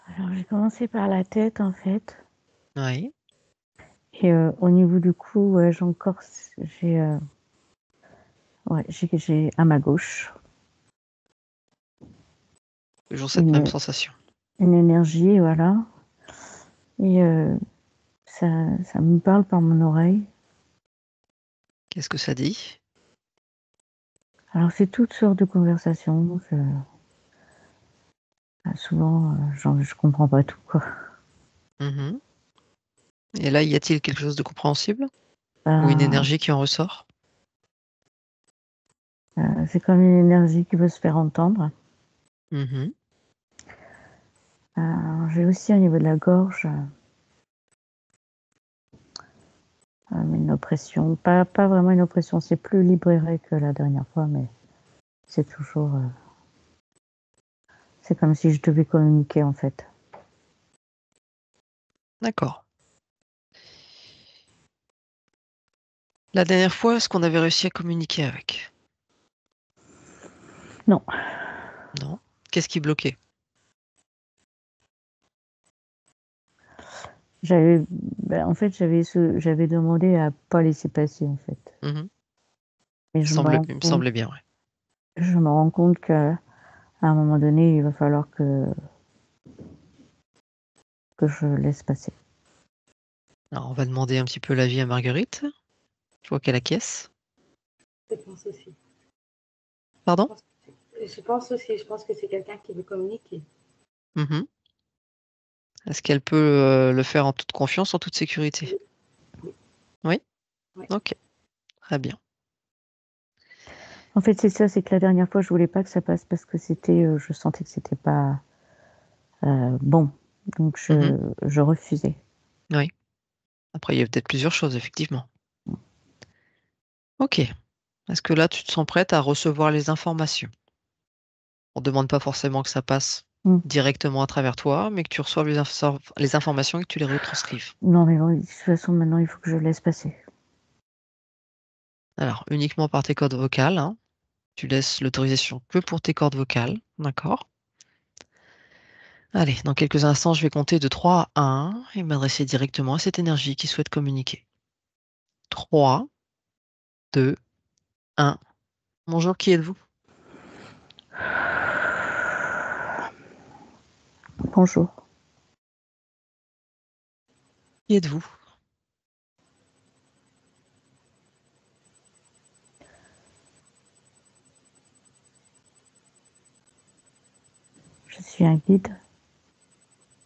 Alors, j'ai commencé par la tête, en fait. Oui. Et au niveau du cou, ouais, j'ai à ma gauche Toujours cette même une, sensation. une énergie, voilà. Et ça me parle par mon oreille. Qu'est-ce que ça dit? Alors, c'est toutes sortes de conversations. Souvent, je comprends pas tout, quoi. Mhm. Et là, y a-t-il quelque chose de compréhensible? Ou une Ben, énergie qui en ressort? c'est comme une énergie qui veut se faire entendre. Mhm. J'ai aussi au niveau de la gorge une oppression. Pas vraiment une oppression, c'est plus libéré que la dernière fois, mais c'est toujours. C'est comme si je devais communiquer, en fait. D'accord. La dernière fois, est-ce qu'on avait réussi à communiquer avec? Non, Non. Qu'est-ce qui bloquait? en fait, j'avais demandé à pas laisser passer, en fait. Mhm. Mais Il me semblait bien, ouais. je me rends compte qu'à un moment donné, il va falloir que je laisse passer. Alors, on va demander un petit peu l'avis à Marguerite. Je vois qu'elle acquiesce. Je pense aussi. Pardon? Je pense que c'est quelqu'un qui veut communiquer. Mhm. Est-ce qu'elle peut le faire en toute confiance, en toute sécurité? Oui. Oui? Oui. Ok, très bien. En fait, c'est ça, c'est que la dernière fois, je voulais pas que ça passe parce que je sentais que c'était pas bon. Donc, Mhm. je refusais. Oui. Après, il y a peut-être plusieurs choses, effectivement. Ok. Est-ce que là, tu te sens prête à recevoir les informations? On ne demande pas forcément que ça passe Mm. directement à travers toi, mais que tu reçoives les informations et que tu les retranscrives. Non, mais bon, de toute façon, maintenant, il faut que je laisse passer. Alors, uniquement par tes cordes vocales, hein. Tu laisses l'autorisation que pour tes cordes vocales, d'accord? Allez, dans quelques instants, je vais compter de 3 à 1 et m'adresser directement à cette énergie qui souhaite communiquer. 3, 2, 1. Bonjour, qui êtes-vous? Bonjour. Qui êtes-vous? Je suis un guide.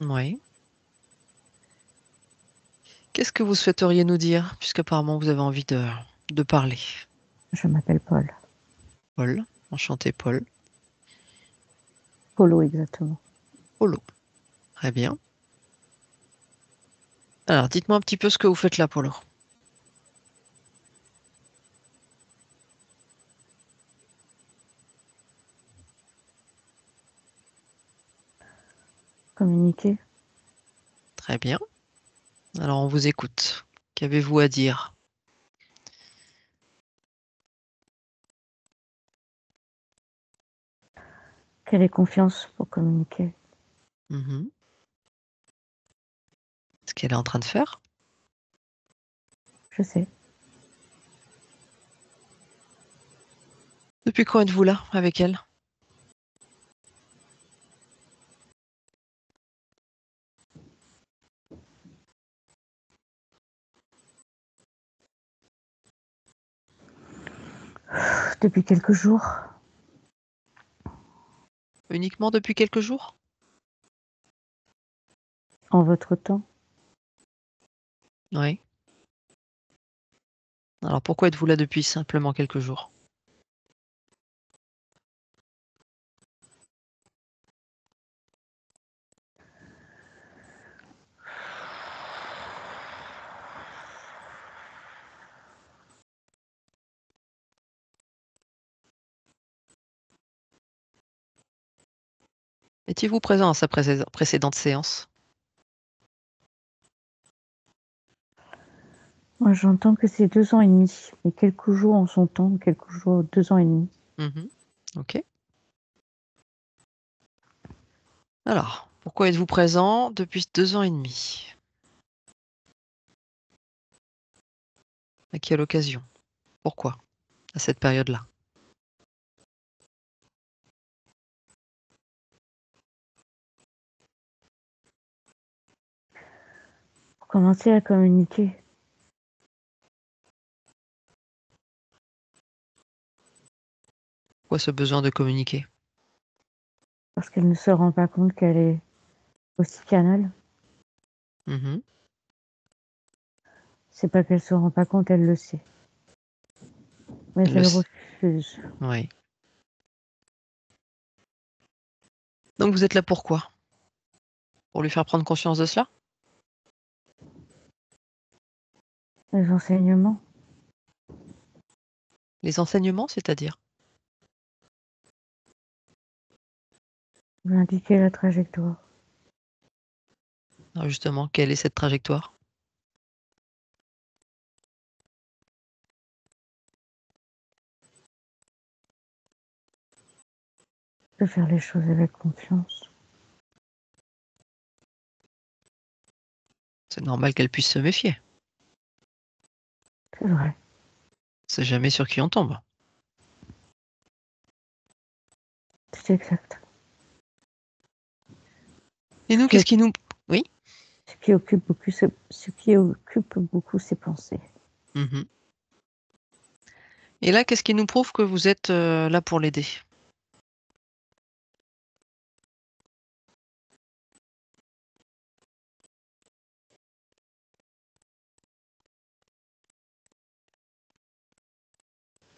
Oui. Qu'est-ce que vous souhaiteriez nous dire, puisqu'apparemment vous avez envie de parler? Je m'appelle Paul. Paul, enchanté Paul. Polo, exactement. Polo, très bien. Alors, dites-moi un petit peu ce que vous faites là, Polo. Communiquer. Très bien. Alors, on vous écoute. Qu'avez-vous à dire? Qu'elle ait confiance pour communiquer. Mhm. Ce qu'elle est en train de faire? Je sais. Depuis quand êtes-vous là avec elle? Depuis quelques jours. Uniquement depuis quelques jours? En votre temps. Oui. Alors, pourquoi êtes-vous là depuis simplement quelques jours? Étiez-vous présent à sa précédente séance? Moi, j'entends que c'est 2 ans et demi. Mais quelques jours en son temps, quelques jours, 2 ans et demi. Mhm. Ok. Alors, Pourquoi êtes-vous présent depuis 2 ans et demi? À quelle occasion? Pourquoi? À cette période-là? Pour commencer à communiquer. Pourquoi ce besoin de communiquer? Parce qu'elle ne se rend pas compte qu'elle est aussi canal. Mhm. C'est pas qu'elle se rend pas compte, elle le sait. Mais Elle le elle sait. refuse. Oui. Donc vous êtes là pourquoi? Pour lui faire prendre conscience de cela? Les enseignements, Les enseignements, c'est-à-dire? lui indiquer la trajectoire. Alors justement, quelle est cette trajectoire? De faire les choses avec confiance. C'est normal qu'elle puisse se méfier. C'est vrai. C'est jamais sur qui on tombe. C'est exact. Et nous, qu'est-ce qui nous... Oui? Ce qui occupe beaucoup ses pensées. Mhm. Et là, qu'est-ce qui nous prouve que vous êtes là pour l'aider?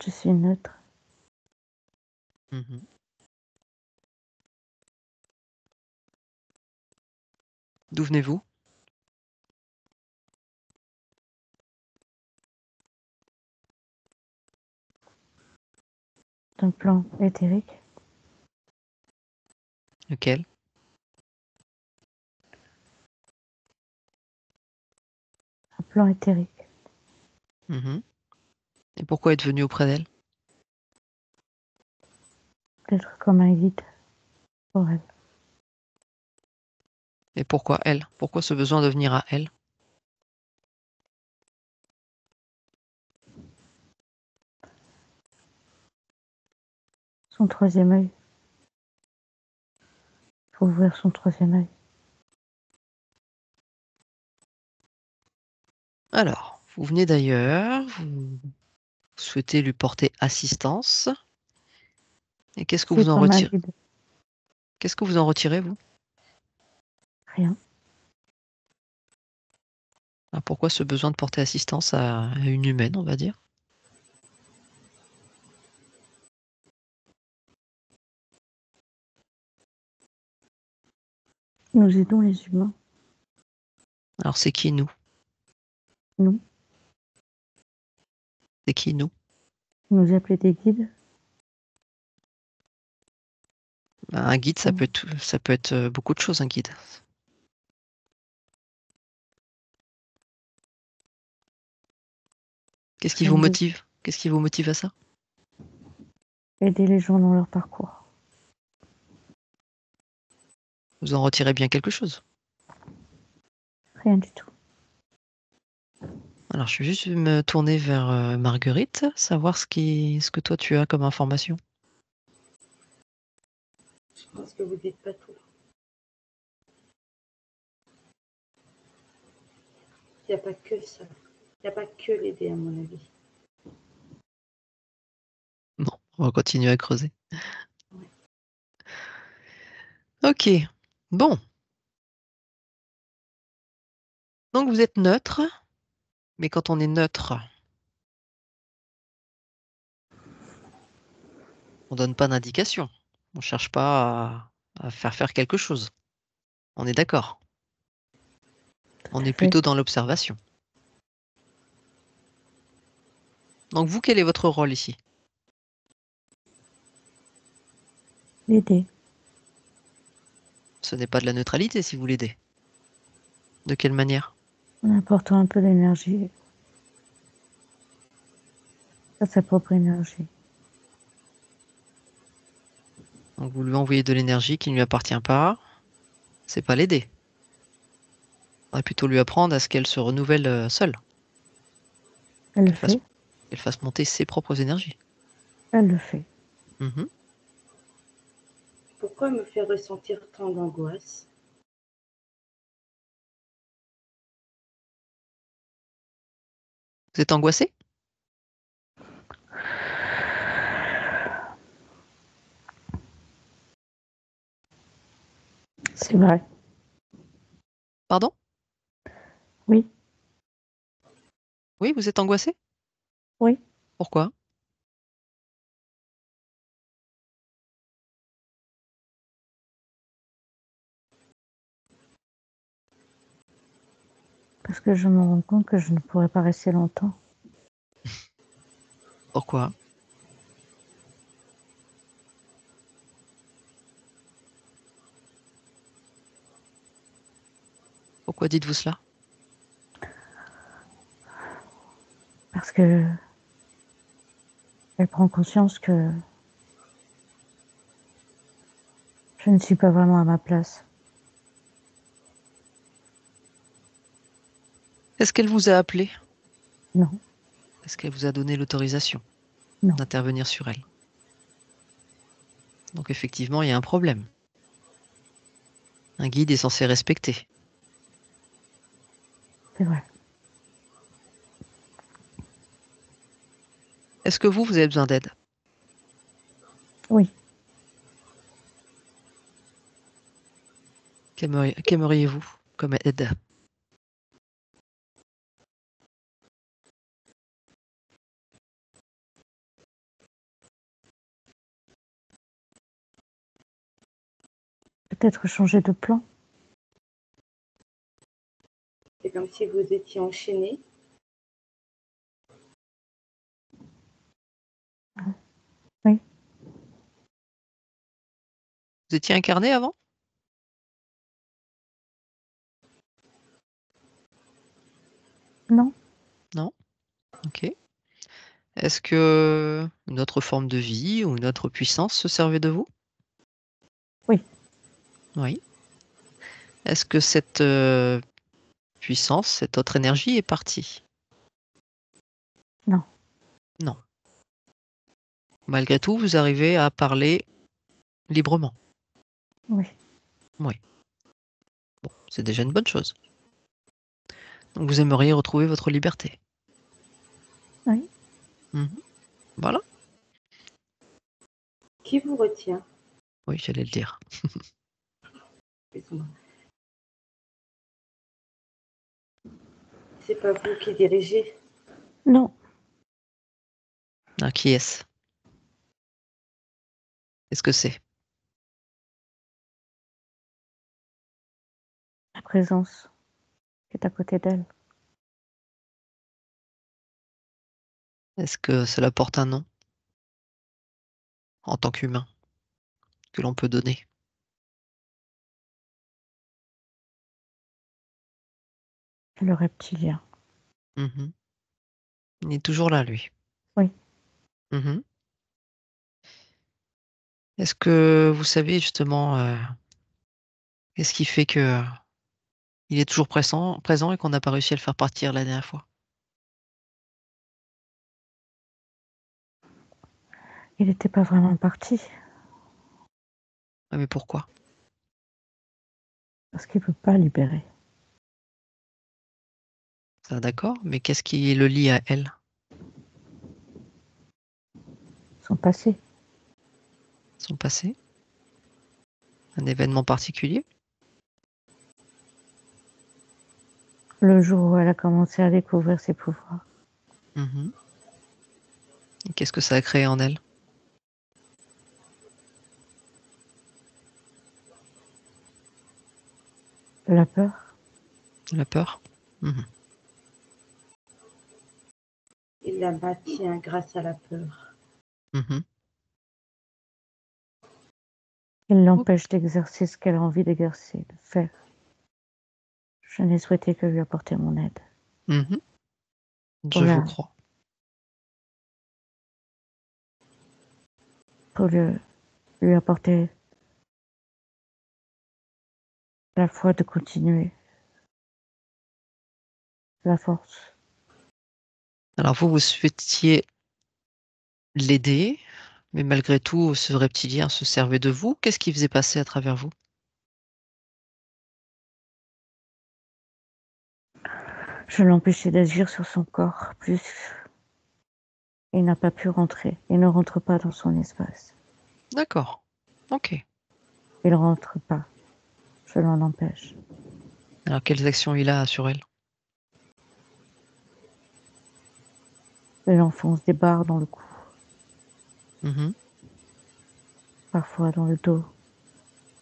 Je suis neutre. Mhm. D'où venez-vous? D'un plan éthérique. Lequel? Un plan éthérique. Mhm. Et pourquoi êtes venu auprès d'elle? D'être comme un guide pour elle. Et pourquoi elle? Pourquoi ce besoin de venir à elle? Son troisième œil. Faut ouvrir son troisième œil. Alors, vous venez d'ailleurs, vous souhaitez lui porter assistance. Et qu'est-ce que C'est vous en comme un retirez? guide. Qu'est-ce que vous en retirez, vous? Rien. Ah, pourquoi ce besoin de porter assistance à une humaine, on va dire? Nous aidons les humains. Alors, c'est qui nous? Nous. C'est qui nous? Nous appeler des guides. Bah, un guide, ça peut être beaucoup de choses, un guide. Qu'est-ce qui Rien vous de motive? Qu'est-ce qui vous motive à ça? aider les gens dans leur parcours. Vous en retirez bien quelque chose. Rien du tout. Alors, je vais juste me tourner vers Marguerite, savoir ce que toi tu as comme information. Je pense que vous dites pas tout. Il n'y a pas que ça. Il n'y a pas que l'aider, à mon avis. Bon, on va continuer à creuser. Ouais. Ok, bon. Donc vous êtes neutre, mais quand on est neutre, on donne pas d'indication. On cherche pas à faire quelque chose. On est d'accord. On Tout à est fait. plutôt dans l'observation. Donc vous, quel est votre rôle ici? L'aider. Ce n'est pas de la neutralité si vous l'aidez. De quelle manière? En apportant un peu d'énergie. À sa propre énergie. Donc vous lui envoyez de l'énergie qui ne lui appartient pas. C'est pas l'aider. On va plutôt lui apprendre à ce qu'elle se renouvelle seule, Elle le qu'elle fasse, fait. qu'elle fasse monter ses propres énergies. Elle le fait. Mhm. Pourquoi me faire ressentir tant d'angoisse? Vous êtes angoissé? C'est vrai. Pardon? Oui. Oui, vous êtes angoissé? Oui. Pourquoi? Parce que je me rends compte que je ne pourrais pas rester longtemps. Pourquoi? Pourquoi dites-vous cela? Parce que elle prend conscience que je ne suis pas vraiment à ma place. Est-ce qu'elle vous a appelé? Non. Est-ce qu'elle vous a donné l'autorisation Non. d'intervenir sur elle? Donc effectivement, il y a un problème. Un guide est censé respecter. C'est vrai. Est-ce que vous avez besoin d'aide? Oui. Qu'aimeriez-vous comme aide? Peut-être changer de plan. C'est comme si vous étiez enchaîné. Oui. Vous étiez incarné avant? Non. Non? Ok. Est-ce que une autre forme de vie ou une autre puissance se servait de vous? Oui. Oui. Est-ce que cette puissance, cette autre énergie est partie? Non. Non. Malgré tout, vous arrivez à parler librement. Oui. Oui. Bon, c'est déjà une bonne chose. Donc vous aimeriez retrouver votre liberté. Oui. Mhm. Voilà. Qui vous retient? Oui, j'allais le dire. Excuse-moi. C'est pas vous qui dirigez. Non. Ah, qui est-ce? Qu'est-ce que c'est? La présence qui est à côté d'elle. Est-ce que cela porte un nom en tant qu'humain que l'on peut donner? Le reptilien. Mhm. Il est toujours là, lui. Oui. Mhm. Est-ce que vous savez justement qu'est-ce qui fait que il est toujours présent et qu'on n'a pas réussi à le faire partir la dernière fois? Il n'était pas vraiment parti. Ah, mais pourquoi? Parce qu'il ne peut pas libérer. Ça, d'accord, mais qu'est-ce qui le lie à elle? Son passé. Son passé? Un événement particulier? Le jour où elle a commencé à découvrir ses pouvoirs. Mhm. Et qu'est-ce que ça a créé en elle? La peur. La peur? Mhm. Il la maintient grâce à la peur. Mhm. Il Ok. l'empêche d'exercer ce qu'elle a envie d'exercer, de faire. Je n'ai souhaité que lui apporter mon aide. Mhm. Pour, Je vous la, crois. pour lui apporter la foi de continuer, la force. Alors vous souhaitiez l'aider, mais malgré tout, ce reptilien se servait de vous. Qu'est-ce qui faisait passer à travers vous? Je l'empêchais d'agir sur son corps, plus il n'a pas pu rentrer. Il ne rentre pas dans son espace. D'accord. Ok. Il rentre pas. Je l'en empêche. Alors quelles actions il a sur elle? Il enfonce des barres dans le cou, Mhm. parfois dans le dos.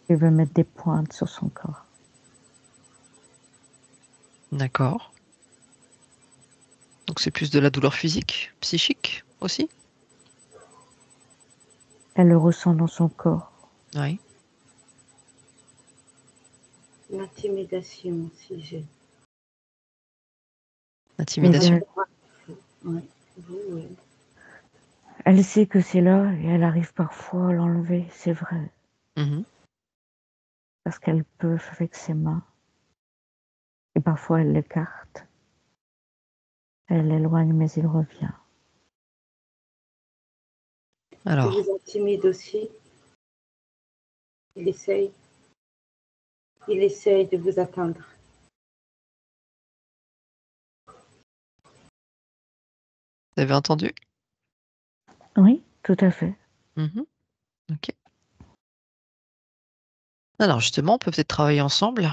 Il veut mettre des pointes sur son corps. D'accord. Donc c'est plus de la douleur physique, psychique aussi? Elle le ressent dans son corps. Oui. L'intimidation, si j'ai. Intimidation. Ouais. Vous, ouais. Elle sait que c'est là et elle arrive parfois à l'enlever, c'est vrai, Mhm. parce qu'elle peut avec ses mains. Et parfois elle l'écarte. Elle l'éloigne, mais il revient. Il Alors, vous intimide aussi. Il essaye de vous atteindre. vous avez entendu? Oui, tout à fait. Mhm. Ok. Alors justement, on peut peut-être travailler ensemble.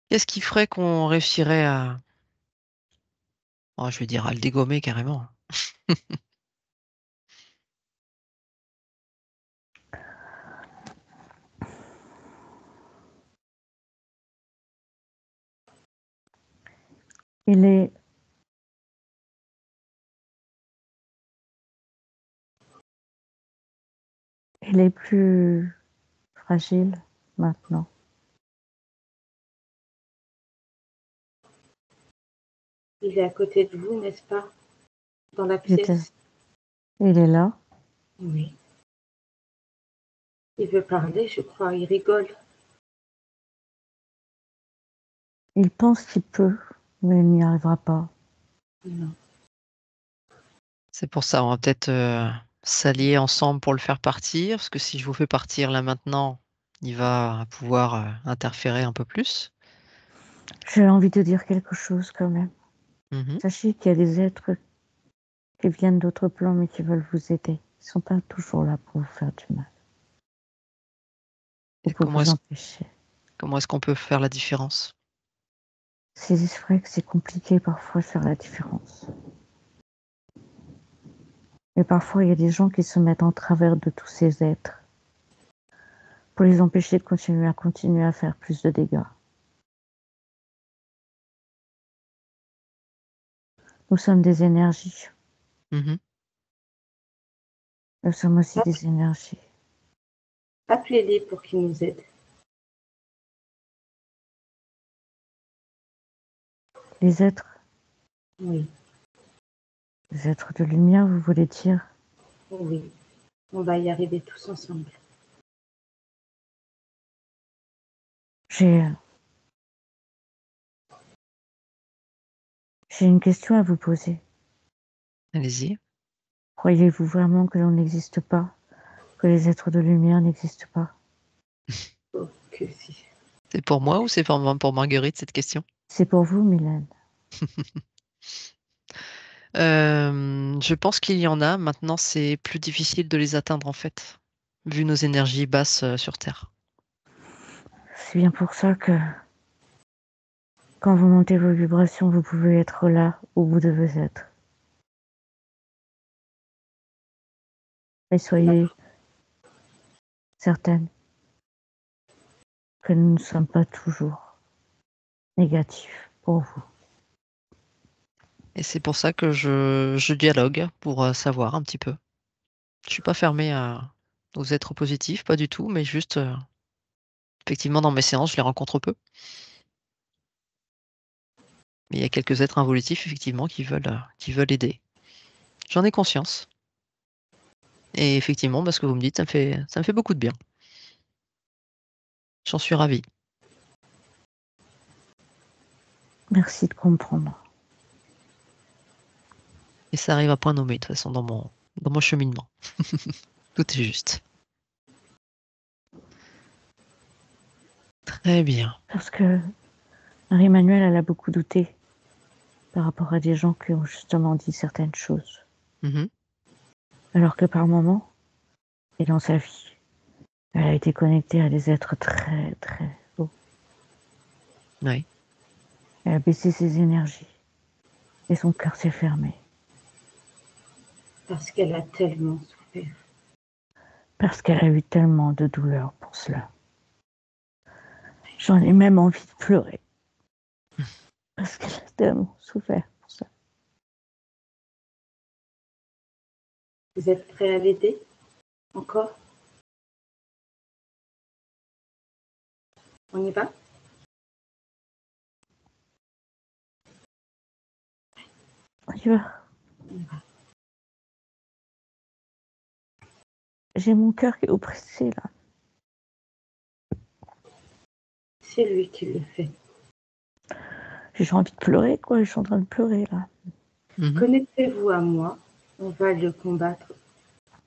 Qu'est-ce qui ferait qu'on réussirait à, oh, je vais dire à le dégommer carrément. Il est plus fragile maintenant. Il est à côté de vous, n'est-ce pas? Dans la Il pièce. est là. Oui. Il veut parler, je crois. Il rigole. Il pense qu'il peut, mais il n'y arrivera pas. Non. C'est pour ça, on va peut-être s'allier ensemble pour le faire partir, parce que si je vous fais partir là maintenant, il va pouvoir interférer un peu plus. J'ai envie de dire quelque chose quand même. Mhm. Sachez qu'il y a des êtres qui viennent d'autres plans mais qui veulent vous aider. Ils ne sont pas toujours là pour vous faire du mal ou Et pour vous empêcher. comment est-ce qu'on peut faire la différence? C'est vrai que c'est compliqué parfois de faire la différence. Mais parfois, il y a des gens qui se mettent en travers de tous ces êtres pour les empêcher de continuer à faire plus de dégâts. Nous sommes des énergies. Mhm. Nous sommes aussi des énergies. Appelez-les pour qu'ils nous aident. Les êtres, Oui. les êtres de lumière, vous voulez dire? Oui. On va y arriver tous ensemble. J'ai une question à vous poser. Allez-y. Croyez-vous vraiment que l'on n'existe pas? Que les êtres de lumière n'existent pas? Oh, que si. C'est pour moi ou c'est pour Marguerite cette question? C'est pour vous, Mylène. Je pense qu'il y en a. Maintenant, c'est plus difficile de les atteindre en fait, vu nos énergies basses sur Terre. C'est bien pour ça que quand vous montez vos vibrations, vous pouvez être là où vous devez être. Et soyez certaine que nous ne sommes pas toujours négatifs pour vous. Et c'est pour ça que je dialogue pour savoir un petit peu. Je suis pas fermée aux êtres positifs, pas du tout, mais juste, effectivement, dans mes séances, je les rencontre peu. Mais il y a quelques êtres involutifs, effectivement, qui veulent aider. J'en ai conscience. Et effectivement, ce que vous me dites, ça me fait beaucoup de bien. J'en suis ravie. Merci de comprendre. Et ça arrive à point nommé, de toute façon, dans mon cheminement. Tout est juste. Très bien. Parce que Marie-Emmanuelle, elle a beaucoup douté par rapport à des gens qui ont justement dit certaines choses. Mhm. Alors que par moments, et dans sa vie, elle a été connectée à des êtres très, très hauts. Oui. Elle a baissé ses énergies. Et son cœur s'est fermé. Parce qu'elle a tellement souffert. Parce qu'elle a eu tellement de douleur pour cela. J'en ai même envie de pleurer. Parce qu'elle a tellement souffert pour ça. Vous êtes prêt à l'aider? Encore? On y va? On y va. J'ai mon cœur qui est oppressé là. C'est lui qui le fait. J'ai envie de pleurer quoi, je suis en train de pleurer là. Mhm. Connectez-vous à moi. On va le combattre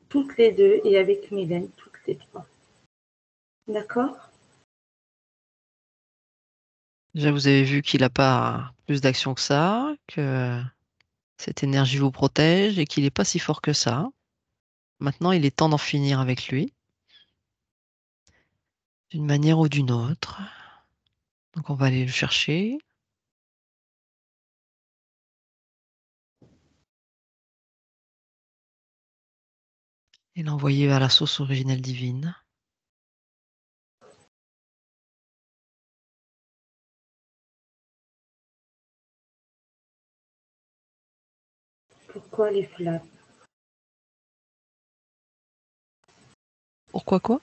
toutes les deux et avec Mylène, toutes les trois. D'accord? Déjà, vous avez vu qu'il n'a pas plus d'action que ça, que cette énergie vous protège et qu'il n'est pas si fort que ça. Maintenant, il est temps d'en finir avec lui, d'une manière ou d'une autre. Donc, on va aller le chercher. Et l'envoyer vers la source originelle divine. Pourquoi les flammes? Pourquoi quoi?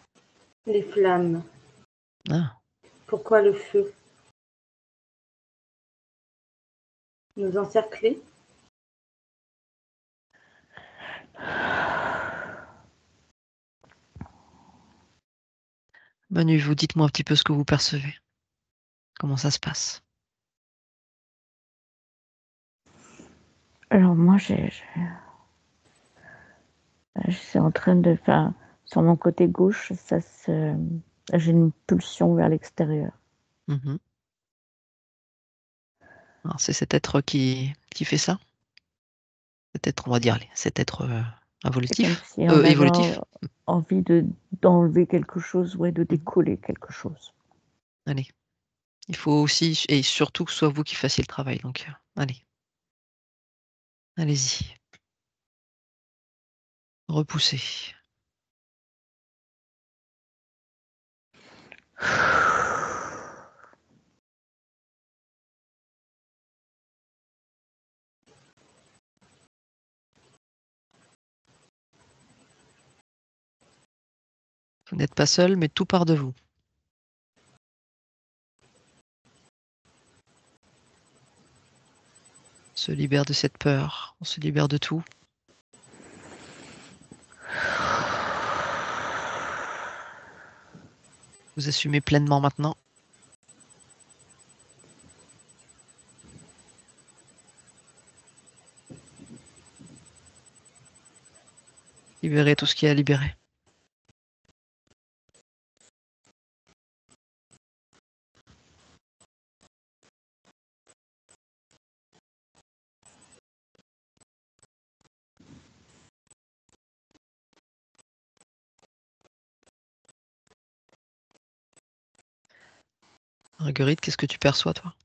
Les flammes. Ah. Pourquoi le feu? Nous encercler? Manu, vous dites-moi un petit peu ce que vous percevez. Comment ça se passe? Alors moi c'est en train de faire sur mon côté gauche, j'ai une pulsion vers l'extérieur. Mhm. Alors, c'est cet être qui fait ça? Cet être, on va dire, allez, cet être C'est comme involutif, si on avait évolutif. envie d'enlever quelque chose, ouais, de Mhm. décoller quelque chose. Allez. Il faut aussi, et surtout que ce soit vous qui fassiez le travail. Donc, allez. Allez-y. Repoussez. Vous n'êtes pas seul, mais tout part de vous. On se libère de cette peur. On se libère de tout. Vous assumez pleinement maintenant. Libérez tout ce qui est à libérer. Marguerite, qu'est-ce que tu perçois, toi?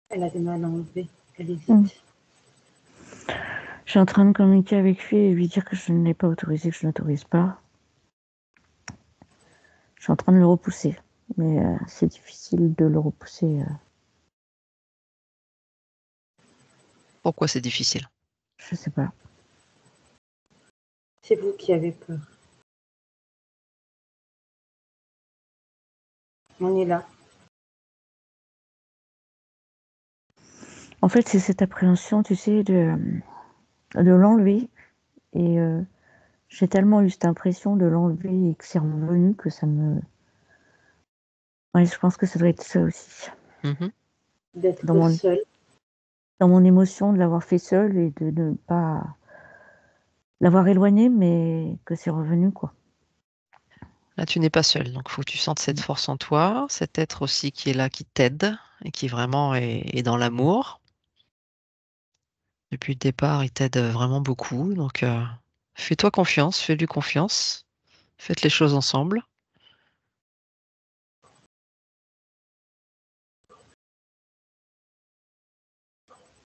Elle a des mal à enlever. Elle hésite. Je suis en train de communiquer avec lui et lui dire que je ne l'ai pas autorisé, que je n'autorise pas. Je suis en train de le repousser, mais c'est difficile de le repousser. Pourquoi c'est difficile? Je sais pas. C'est vous qui avez peur. On est là. En fait, c'est cette appréhension, tu sais, de l'enlever et J'ai tellement eu cette impression de l'enlever et que c'est revenu que ça me... Ouais, je pense que ça doit être ça aussi. Mmh. D'être Dans mon, seul. dans mon émotion de l'avoir fait seule et de ne pas l'avoir éloigné, mais que c'est revenu, quoi. Là, tu n'es pas seule, donc il faut que tu sentes cette force en toi, cet être aussi qui est là, qui t'aide et qui vraiment est dans l'amour. Depuis le départ, il t'aide, vraiment beaucoup, donc fais-toi confiance, fais-lui confiance, faites les choses ensemble.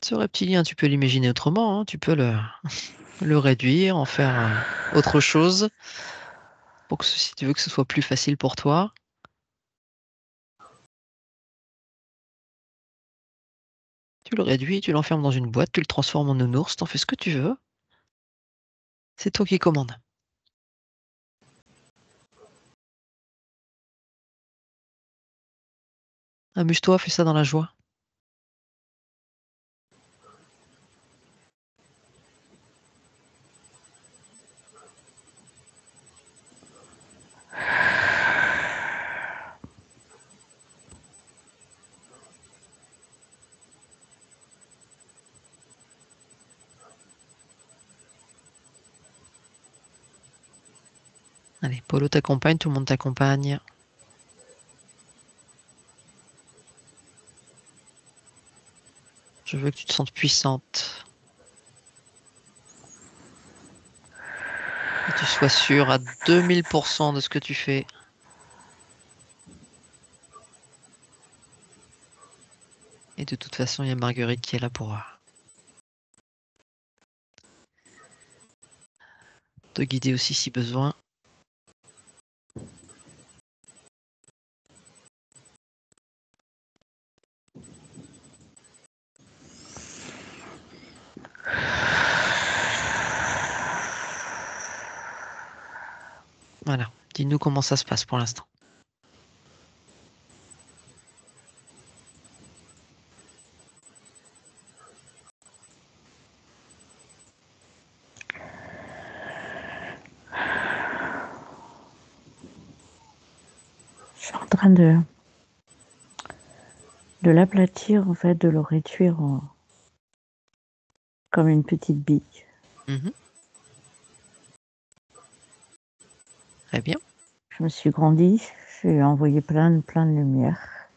Ce reptilien, tu peux l'imaginer autrement, hein, tu peux le réduire, en faire, autre chose pour que si tu veux que ce soit plus facile pour toi. Tu le réduis, tu l'enfermes dans une boîte, tu le transformes en nounours, tu en fais ce que tu veux. C'est toi qui commandes. Amuse-toi, fais ça dans la joie. Allez, Polo t'accompagne, tout le monde t'accompagne. Je veux que tu te sentes puissante. Que tu sois sûre à 2000% de ce que tu fais. Et de toute façon, il y a Marguerite qui est là pour te guider aussi si besoin. Voilà, dis-nous comment ça se passe pour l'instant. Je suis en train de l'aplatir, en fait, de le réduire comme une petite bille. Mmh. Très bien. Je me suis grandie, j'ai envoyé plein de lumière.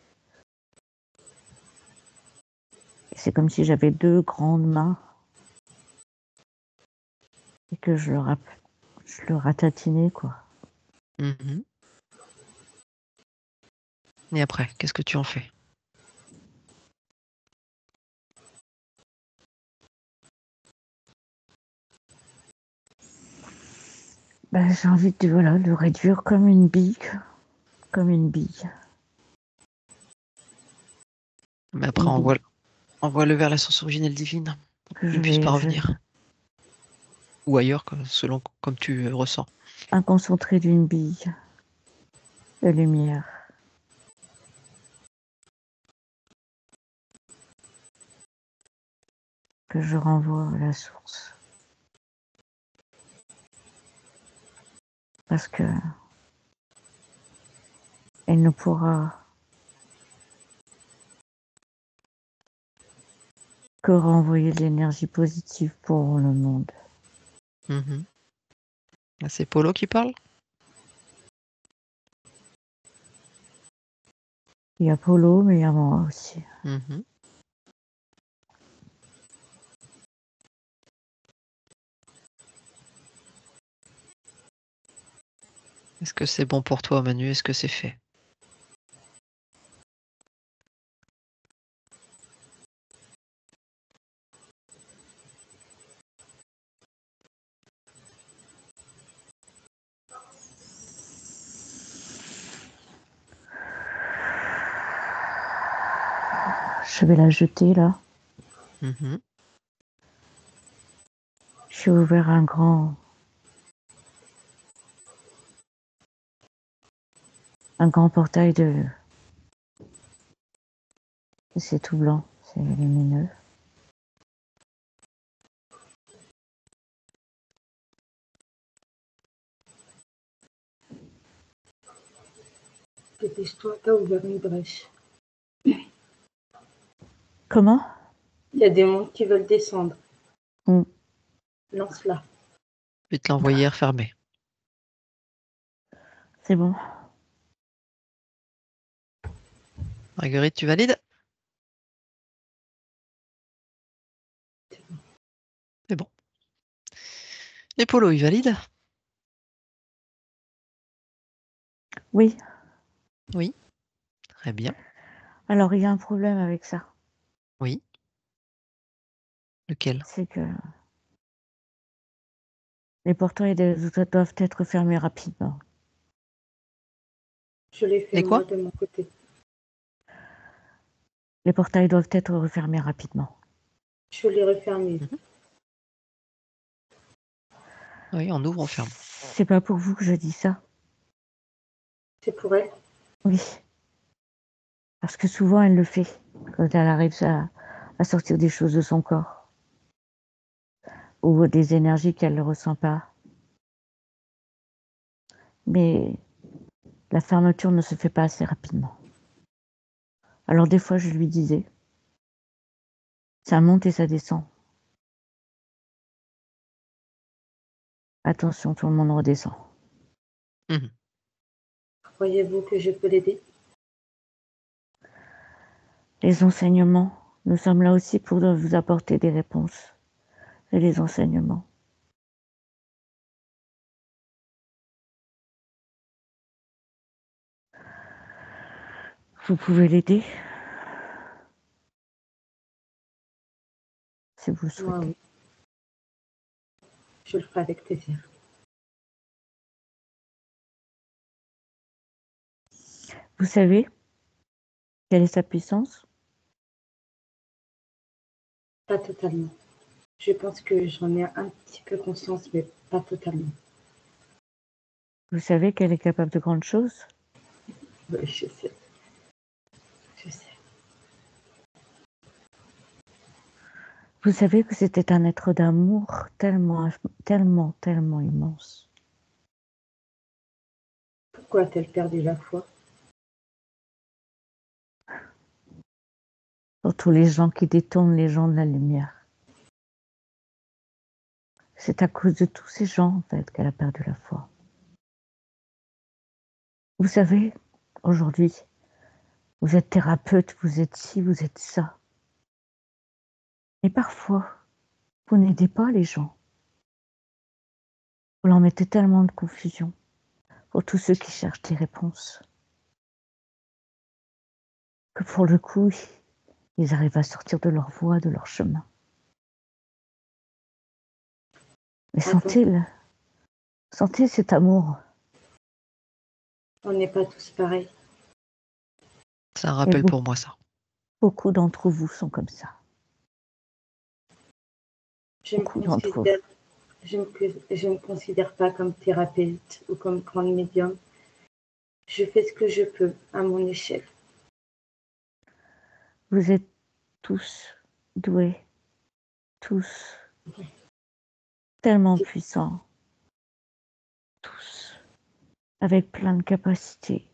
Et c'est comme si j'avais 2 grandes mains et que je le ratatinais, quoi. Mmh. Et après, qu'est-ce que tu en fais? Bah, j'ai envie de, voilà, de réduire comme une bille, comme une bille. Mais après, Une bille envoie-le vers la source originelle divine, pour que qu'il je ne puisse pas vais revenir. Ou ailleurs, selon comme tu ressens. un concentré d'une bille de lumière que je renvoie à la source. Parce que elle ne pourra que renvoyer de l'énergie positive pour le monde. Mmh. Là, c'est Polo qui parle? Il y a Polo, mais il y a moi aussi. Mmh. Est-ce que c'est bon pour toi, Manu? Est-ce que c'est fait? Je vais la jeter là. Mmh. J'ai ouvert un grand portail c'est tout blanc, c'est lumineux. Dépêche-toi, t'as ouvert une brèche. Comment? Il y a des mondes qui veulent descendre. Mm. Lance-la. Je vais te l'envoyer refermer. C'est bon. Marguerite, tu valides? C'est bon. Et Polo, il valide? Oui. Oui. Très bien. Alors, il y a un problème avec ça. Oui. Lequel? C'est que les portails doivent être fermés rapidement. Je l'ai fait Les quoi? moi de mon côté. Les portails doivent être refermés rapidement. Je l'ai refermé. Oui, on ouvre, on ferme. C'est pas pour vous que je dis ça. C'est pour elle. Oui. Parce que souvent, elle le fait quand elle arrive à sortir des choses de son corps ou des énergies qu'elle ne ressent pas. Mais la fermeture ne se fait pas assez rapidement. Alors des fois, je lui disais, ça monte et ça descend. Attention, tout le monde redescend. Mhm. Croyez-vous que je peux l'aider? Les enseignements, nous sommes là aussi pour vous apporter des réponses. Et les enseignements. Vous pouvez l'aider si vous le souhaitez. Moi, oui. Je le ferai avec plaisir. Vous savez quelle est sa puissance? Pas totalement. Je pense que j'en ai un petit peu conscience, mais pas totalement. Vous savez qu'elle est capable de grandes choses? Oui, je sais. Je sais. Vous savez que c'était un être d'amour tellement, tellement, tellement immense. Pourquoi a-t-elle perdu la foi? Pour tous les gens qui détournent les gens de la lumière. C'est à cause de tous ces gens, en fait, qu'elle a perdu la foi. Vous savez, aujourd'hui, vous êtes thérapeute, vous êtes ci, vous êtes ça. Et parfois, vous n'aidez pas les gens. Vous leur mettez tellement de confusion pour tous ceux qui cherchent des réponses. Que pour le coup, ils arrivent à sortir de leur voie, de leur chemin. Mais sentez cet amour. On n'est pas tous pareils. C'est un Et rappel pour moi, ça. beaucoup d'entre vous sont comme ça. Je me Beaucoup d'entre vous. considère, je me considère pas comme thérapeute ou comme grande médium. Je fais ce que je peux à mon échelle. Vous êtes tous doués, tous tellement puissants, tous avec plein de capacités.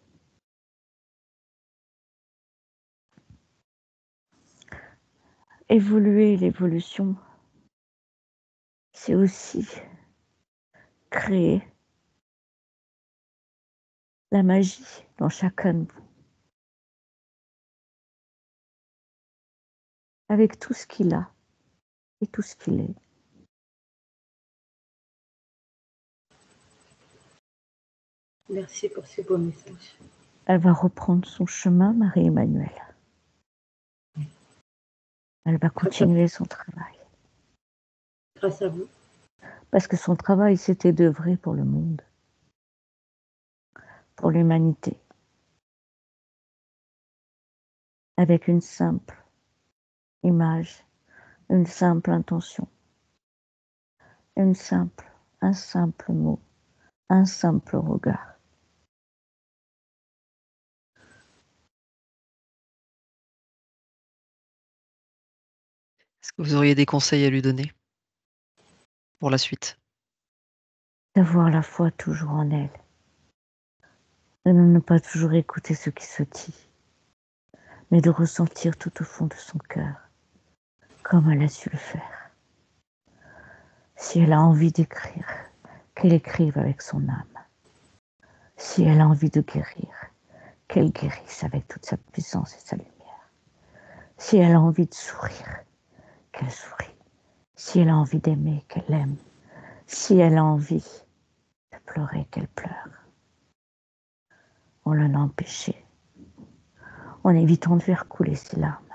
Évoluer, l'évolution, c'est aussi créer la magie dans chacun de vous. Avec tout ce qu'il a et tout ce qu'il est. Merci pour ces beaux messages. Elle va reprendre son chemin, Marie-Emmanuelle. Elle va continuer son travail. Grâce à vous. Parce que son travail, c'était d'œuvrer pour le monde, pour l'humanité. Avec une simple image, une simple intention, un simple mot, un simple regard. Est-ce que vous auriez des conseils à lui donner pour la suite? D'avoir la foi toujours en elle. de ne pas toujours écouter ce qui se dit, mais de ressentir tout au fond de son cœur, comme elle a su le faire. Si elle a envie d'écrire, qu'elle écrive avec son âme. Si elle a envie de guérir, qu'elle guérisse avec toute sa puissance et sa lumière. Si elle a envie de sourire, qu'elle sourit. Si elle a envie d'aimer, qu'elle aime. Si elle a envie de pleurer, qu'elle pleure. On l'en a empêché, en évitant de faire couler ses larmes.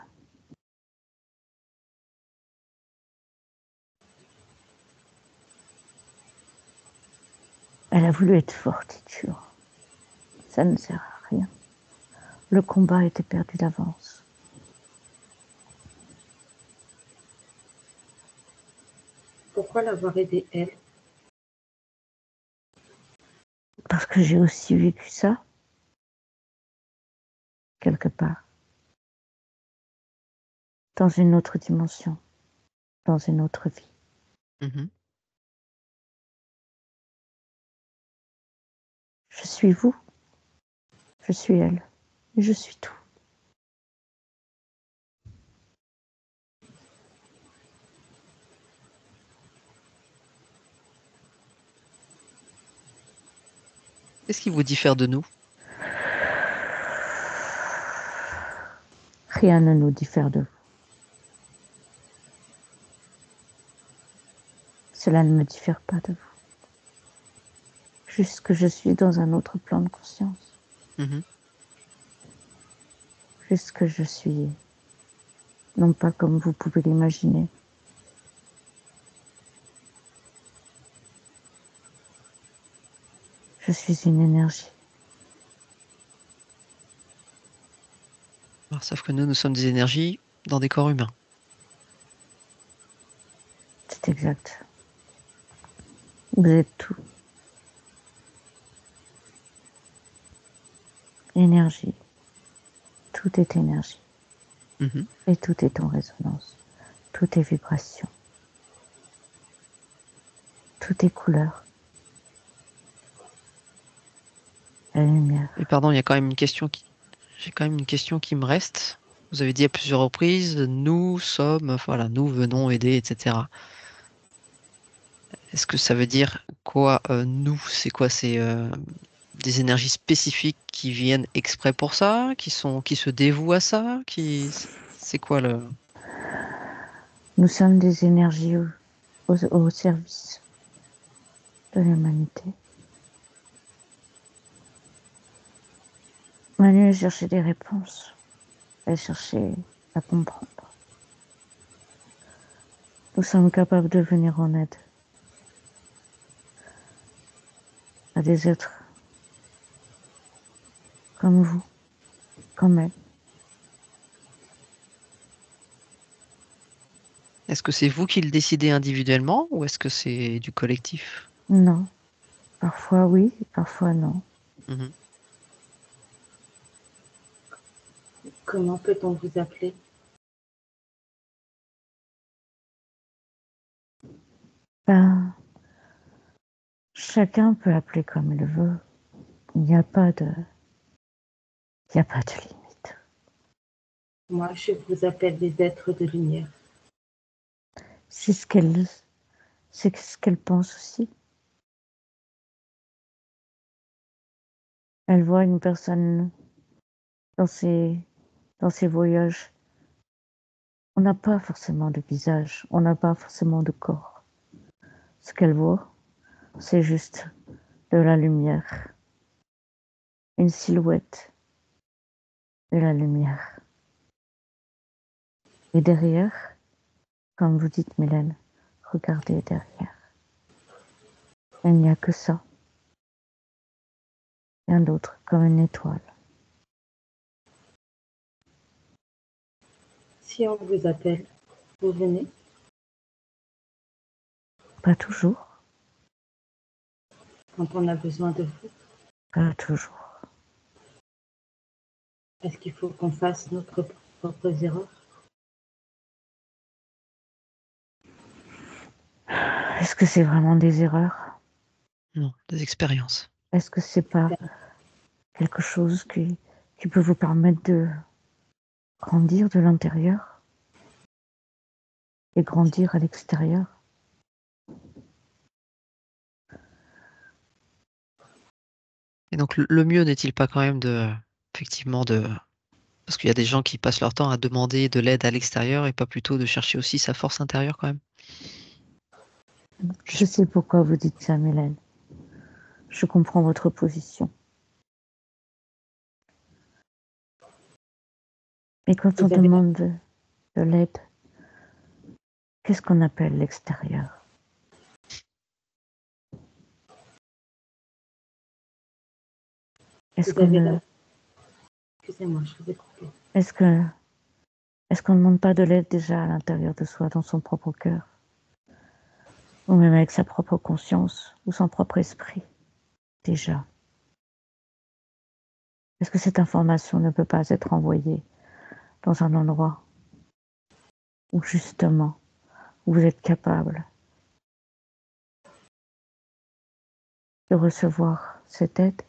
Elle a voulu être forte et dure. Ça ne sert à rien. Le combat était perdu d'avance. Pourquoi l'avoir aidée, elle? Parce que j'ai aussi vécu ça, quelque part, dans une autre dimension, dans une autre vie. Mhm. Je suis vous, je suis elle, et je suis tout. Qu'est-ce qui vous diffère de nous? Rien ne nous diffère de vous. Cela ne me diffère pas de vous. Juste que je suis dans un autre plan de conscience. Mhm. Juste que je suis, non pas comme vous pouvez l'imaginer. Je suis une énergie. Alors, sauf que nous sommes des énergies dans des corps humains. C'est exact. Vous êtes tout. Énergie. Tout est énergie. Mhm. Et tout est en résonance. Tout est vibration. Tout est couleur. La lumière. Et pardon, il y a quand même une question j'ai quand même une question qui me reste. Vous avez dit à plusieurs reprises, nous sommes, voilà, nous venons aider, etc. Est-ce que ça veut dire quoi, nous? C'est quoi? C'est des énergies spécifiques qui viennent exprès pour ça, qui se dévouent à ça, c'est quoi le... Nous sommes des énergies au service de l'humanité. Manu a cherché des réponses. Elle cherchait à comprendre. Nous sommes capables de venir en aide à des êtres comme vous, comme elle. Est-ce que c'est vous qui le décidez individuellement ou est-ce que c'est du collectif? Non, parfois oui, parfois non. Mhm. Comment peut-on vous appeler? Ben, chacun peut appeler comme il veut. Il n'y a pas de limite. Moi, je vous appelle des êtres de lumière. C'est ce qu'elle pense aussi. Elle voit une personne dans ses voyages. On n'a pas forcément de visage, on n'a pas forcément de corps. Ce qu'elle voit, c'est juste de la lumière, une silhouette de la lumière. Et derrière, comme vous dites Mylène, regardez derrière. Il n'y a que ça. Rien d'autre, comme une étoile. Si on vous appelle, vous venez? Pas toujours, Quand on a besoin de vous? pas toujours. Est-ce qu'il faut qu'on fasse nos propres erreurs? Est-ce que c'est vraiment des erreurs? Non, des expériences. Est-ce que c'est pas quelque chose qui peut vous permettre de grandir de l'intérieur et grandir à l'extérieur. Et donc le mieux n'est-il pas quand même effectivement parce qu'il y a des gens qui passent leur temps à demander de l'aide à l'extérieur et pas plutôt de chercher aussi sa force intérieure quand même? Je sais pourquoi vous dites ça, Mylène. Je comprends votre position. Mais quand on demande de l'aide, qu'est-ce qu'on appelle l'extérieur? Excusez-moi, je vous ai coupé. Est-ce qu'on ne demande pas de l'aide déjà à l'intérieur de soi, dans son propre cœur? Ou même avec sa propre conscience ou son propre esprit, déjà? Est-ce que cette information ne peut pas être envoyée dans un endroit où justement vous êtes capable de recevoir cette aide?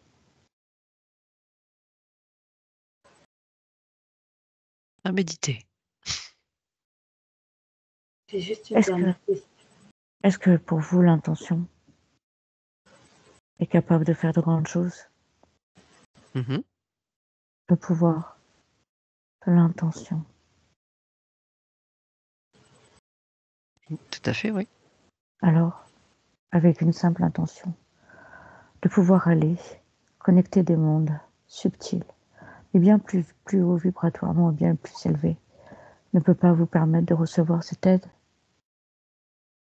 À méditer. J'ai juste une dernière question. Est-ce que pour vous l'intention est capable de faire de grandes choses? Le pouvoir de l'intention. Tout à fait, oui. Alors, avec une simple intention, de pouvoir aller connecter des mondes subtils et bien plus haut vibratoirement, bien plus élevés, ne peut pas vous permettre de recevoir cette aide?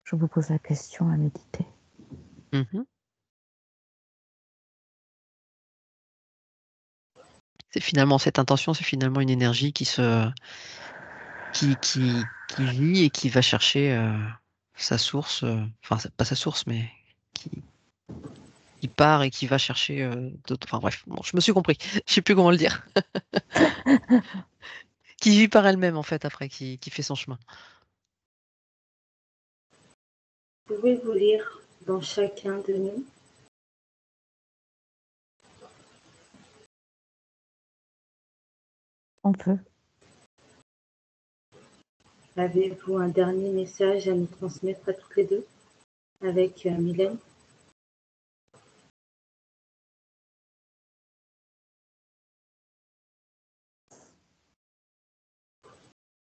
Je vous pose la question à méditer. C'est finalement cette intention, c'est finalement une énergie qui vit et qui va chercher sa source, enfin pas sa source, mais qui part et qui va chercher d'autres. Enfin bref, bon, je me suis compris. Je sais plus comment le dire. Qui vit par elle-même en fait après, qui fait son chemin. Pouvez-vous lire dans chacun de nous? On peut. Avez-vous un dernier message à nous transmettre à toutes les deux avec Mylène?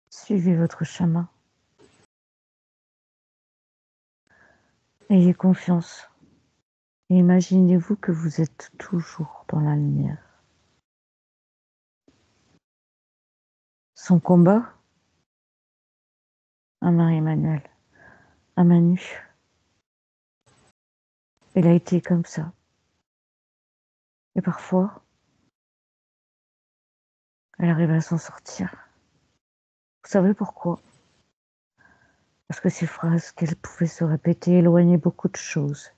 Suivez votre chemin. Ayez confiance. Et imaginez-vous que vous êtes toujours dans la lumière. Son combat, à Marie-Emmanuelle, à Manu, il a été comme ça. Et parfois, elle arrive à s'en sortir. Vous savez pourquoi? Parce que ces phrases qu'elle pouvait se répéter éloignaient beaucoup de choses.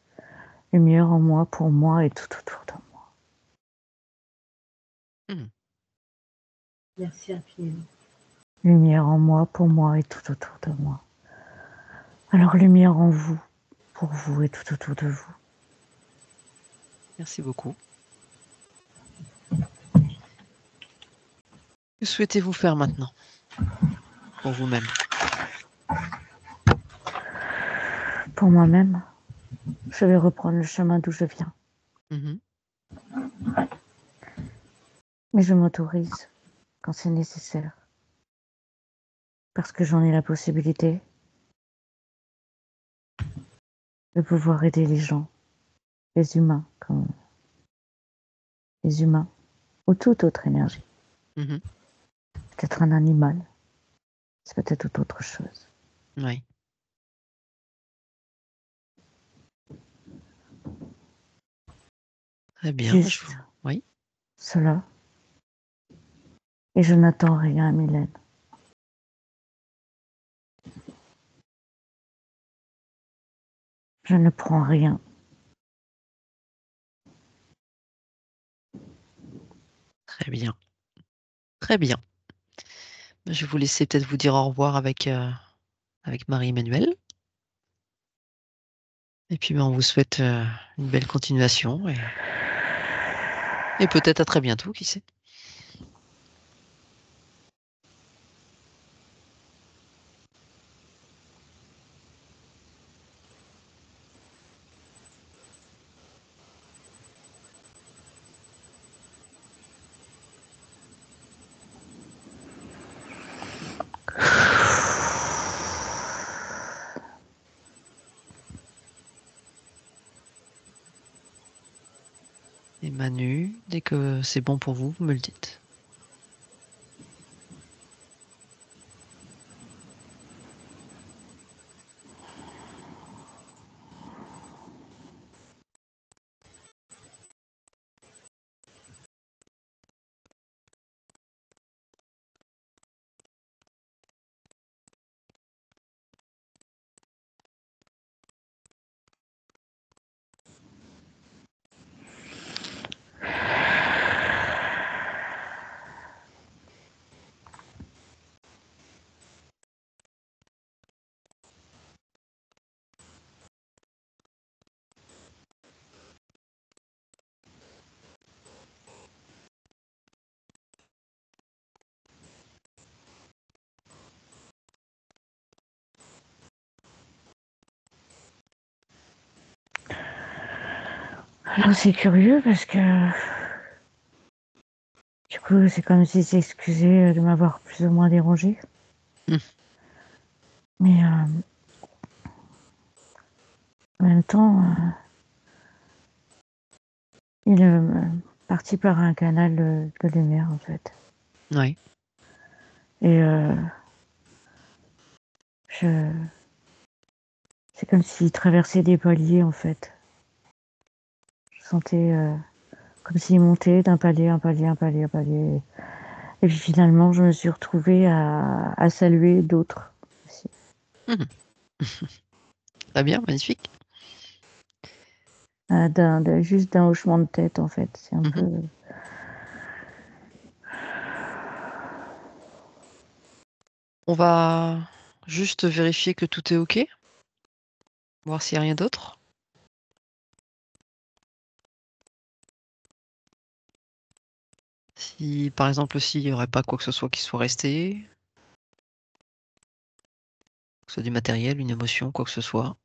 Lumière en moi, pour moi et tout autour de moi. Merci infiniment. Lumière en moi, pour moi et tout autour de moi. Alors lumière en vous, pour vous et tout autour de vous. Merci beaucoup. Que souhaitez-vous faire maintenant pour vous-même? Pour moi-même, je vais reprendre le chemin d'où je viens. Mais je m'autorise quand c'est nécessaire. Parce que j'en ai la possibilité de pouvoir aider les gens, les humains, comme les humains, ou toute autre énergie. Peut-être un animal, c'est peut-être toute autre chose. Oui. Très bien. Juste oui. Cela. Et je n'attends rien, Mylène. Je ne prends rien. Très bien. Très bien. Je vais vous laisser peut-être vous dire au revoir avec Marie-Emmanuelle. Et puis on vous souhaite une belle continuation. Et peut-être à très bientôt, qui sait. Et Manu, dès que c'est bon pour vous, vous me le dites. Alors c'est curieux parce que du coup c'est comme s'il s'excusait de m'avoir plus ou moins dérangé. Mais en même temps, il est parti par un canal de lumière en fait. Oui. Et c'est comme s'il traversait des paliers en fait. Je sentais comme s'il montait d'un palier, un palier, un palier, un palier. Et puis finalement, je me suis retrouvée à saluer d'autres aussi. Très bien, magnifique. Juste d'un hochement de tête en fait. C'est un peu. On va juste vérifier que tout est OK. Voir s'il n'y a rien d'autre. Si, par exemple, s'il n'y aurait pas quoi que ce soit qui soit resté, que ce soit du matériel, une émotion, quoi que ce soit.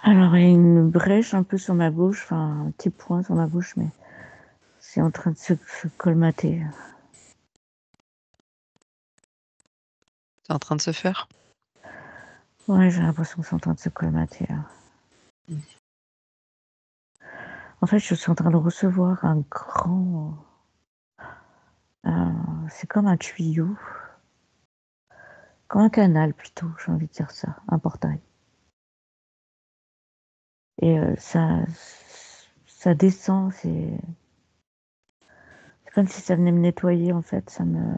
Alors, il y a une brèche un peu sur ma bouche, enfin un petit point sur ma bouche, mais c'est en train de se colmater. C'est en train de se faire? Ouais, j'ai l'impression que c'est en train de se colmater. Là. En fait, je suis en train de recevoir un grand. C'est comme un tuyau, comme un canal plutôt, j'ai envie de dire ça, un portail. Et ça descend, c'est comme si ça venait me nettoyer en fait, ça me.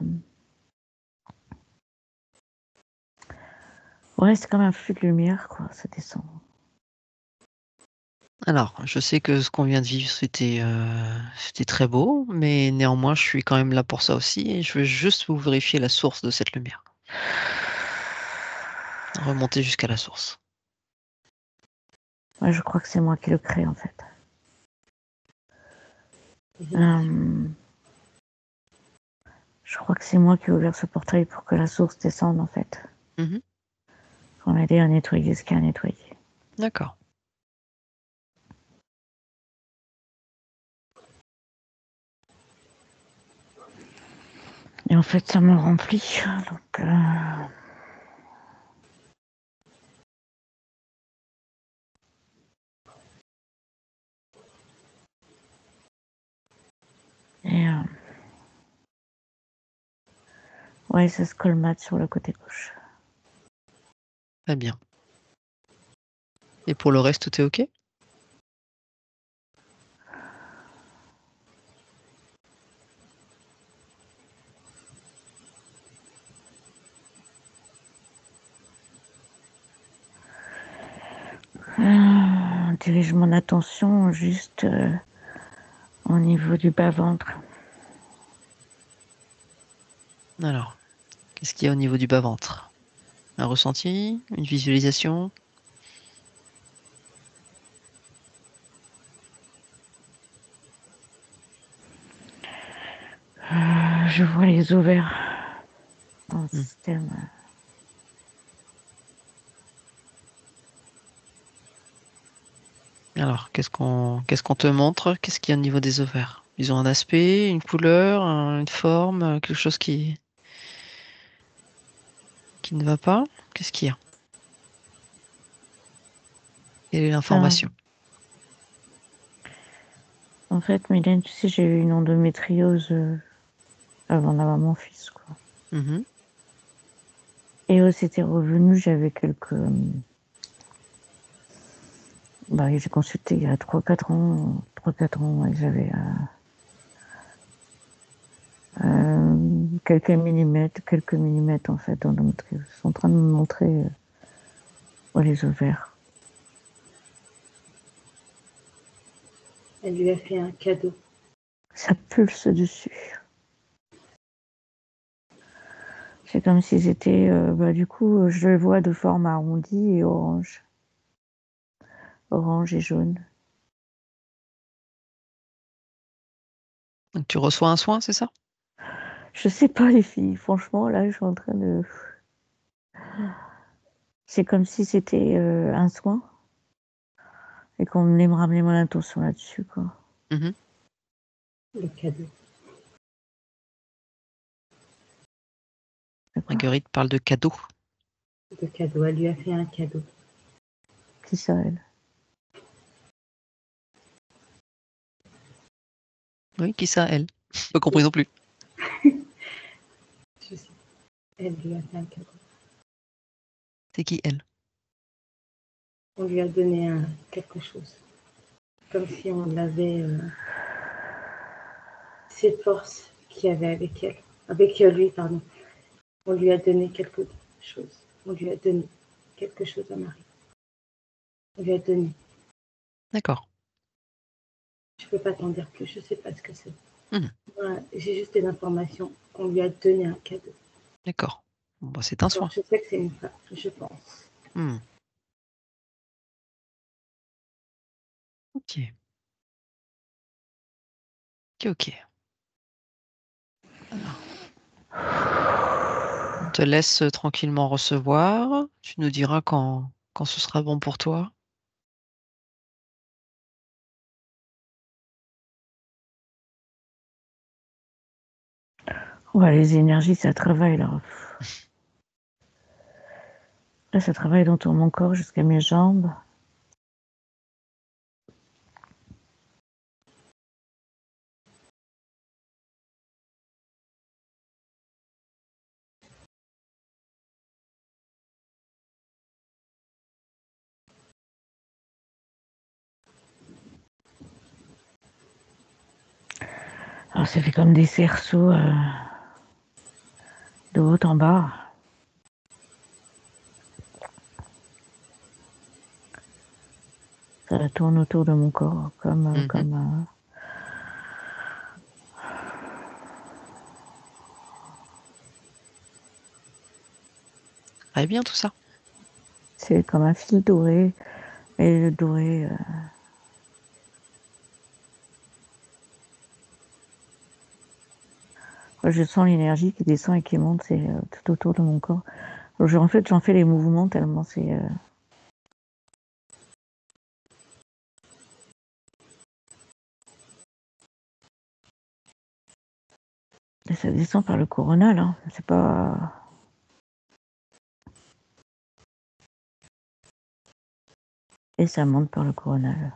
Ouais, c'est comme un flux de lumière, quoi, ça descend. Alors, je sais que ce qu'on vient de vivre, c'était très beau, mais néanmoins, je suis quand même là pour ça aussi et je veux juste vous vérifier la source de cette lumière. Remonter jusqu'à la source. Ouais, je crois que c'est moi qui le crée en fait. Je crois que c'est moi qui ai ouvert ce portail pour que la source descende en fait. Pour m'aider à nettoyer ce qu'il y a à nettoyer. D'accord. Et en fait, ça me remplit. Donc, et ouais, ça se colmate sur le côté gauche. Très bien. Et pour le reste, tout est OK? Dirige mon attention juste au niveau du bas-ventre. Alors, qu'est-ce qu'il y a au niveau du bas-ventre? Un ressenti? Une visualisation? Je vois les ovaires dans le système. Alors, qu'est-ce qu'on te montre? Qu'est-ce qu'il y a au niveau des ovaires? Ils ont un aspect, une couleur, une forme, quelque chose qui ne va pas? Qu'est-ce qu'il y a? Quelle est l'information? En fait, Mylène, tu sais, j'ai eu une endométriose avant d'avoir mon fils, quoi. Et c'était revenu, j'avais quelques... j'ai consulté il y a 3-4 ans. 3-4 ans, et j'avais quelques millimètres, en fait, d'endométriose. Ils sont en train de me montrer les ovaires. Elle lui a fait un cadeau. Ça pulse dessus. C'est comme si c'était, du coup, je le vois de forme arrondie et orange. Orange et jaune. Donc, tu reçois un soin, c'est ça? Je sais pas, les filles. Franchement, là, je suis en train de... C'est comme si c'était un soin et qu'on venait me ramener mon attention là-dessus, quoi. Le cadeau. Marguerite parle de cadeau. Le cadeau, elle lui a fait un cadeau. Qui ça, elle? Oui, qui ça, elle? Pas compris non plus. Je sais. Elle lui a fait un cadeau. C'est qui, elle? On lui a donné quelque chose. Comme si on l'avait... cette force qu'il y avait avec elle. Avec lui, pardon. On lui a donné quelque chose. On lui a donné quelque chose à Marie. On lui a donné. D'accord. Je ne peux pas t'en dire plus, je ne sais pas ce que c'est. Voilà, j'ai juste des informations qu'on lui a donné un cadeau. D'accord. Bon, c'est un soin. Je sais que c'est une femme, je pense. Ok. Ok. Alors. On te laisse tranquillement recevoir. Tu nous diras quand ce sera bon pour toi. Ouais, les énergies, ça travaille, là. Là, ça travaille dans tout mon corps jusqu'à mes jambes. Alors, ça fait comme des cerceaux de haut en bas. Ça tourne autour de mon corps, comme Très bien tout ça. c'est comme un fil doré, et le doré... je sens l'énergie qui descend et qui monte, c'est tout autour de mon corps. En fait, j'en fais les mouvements tellement c'est... Et ça descend par le coronal, hein. C'est pas... Et ça monte par le coronal.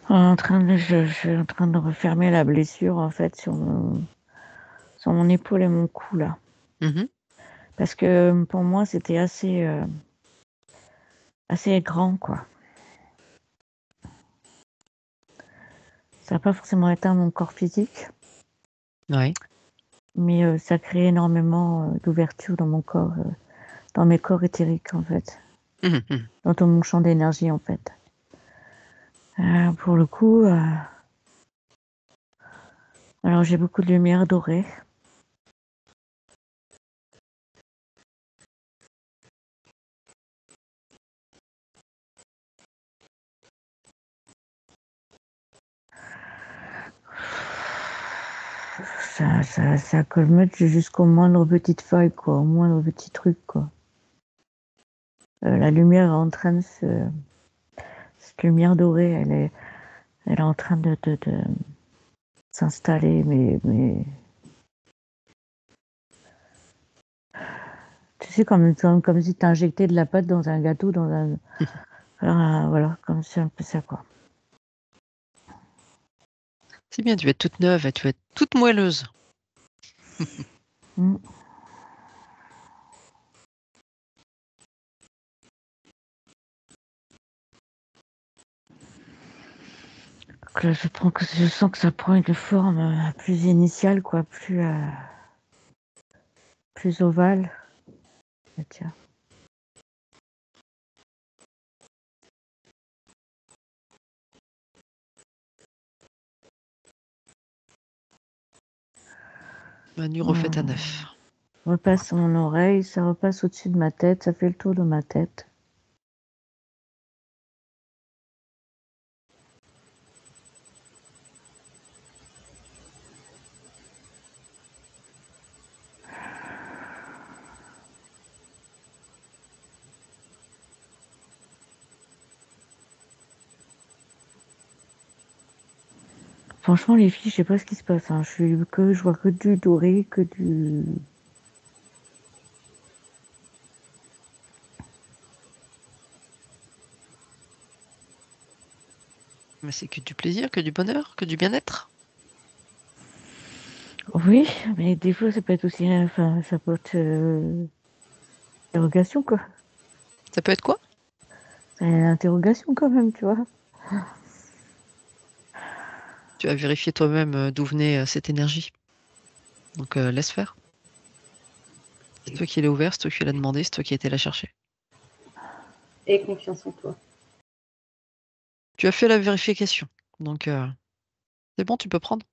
Je suis en train de refermer la blessure en fait sur mon épaule et mon cou là. Mmh. Parce que pour moi c'était assez grand quoi. Ça n'a pas forcément atteint mon corps physique, Ouais. mais ça crée énormément d'ouverture dans mon corps, dans mes corps éthériques en fait, Mmh mh. dans tout mon champ d'énergie en fait. Pour le coup, alors j'ai beaucoup de lumière dorée. Ça colmate jusqu'aux moindres petites feuilles quoi, aux moindres petits trucs quoi. La lumière est en train de cette lumière dorée, elle est en train de s'installer, mais tu sais comme si tu injectais de la pâte dans un gâteau, voilà, comme c'est un peu ça quoi. C'est bien, tu vas être toute neuve et tu vas être toute moelleuse. Mmh. Donc là, je sens que ça prend une forme plus initiale quoi, plus ovale. Ah, tiens. Manu refait à neuf. Repasse sur mon oreille, ça repasse au-dessus de ma tête, ça fait le tour de ma tête. Franchement les filles, je sais pas ce qui se passe, hein. Je vois que du doré, que du... Mais c'est que du plaisir, que du bonheur, que du bien-être. Oui, mais des fois ça peut être aussi, enfin ça peut être interrogation quoi. Ça peut être quoi? C'est une interrogation quand même, tu vois. Tu as vérifié toi-même, d'où venait, cette énergie. Donc laisse faire. C'est toi qui l'as ouvert, c'est toi qui l'as demandé, c'est toi qui as été la chercher. Aie confiance en toi. Tu as fait la vérification, donc c'est bon, tu peux prendre.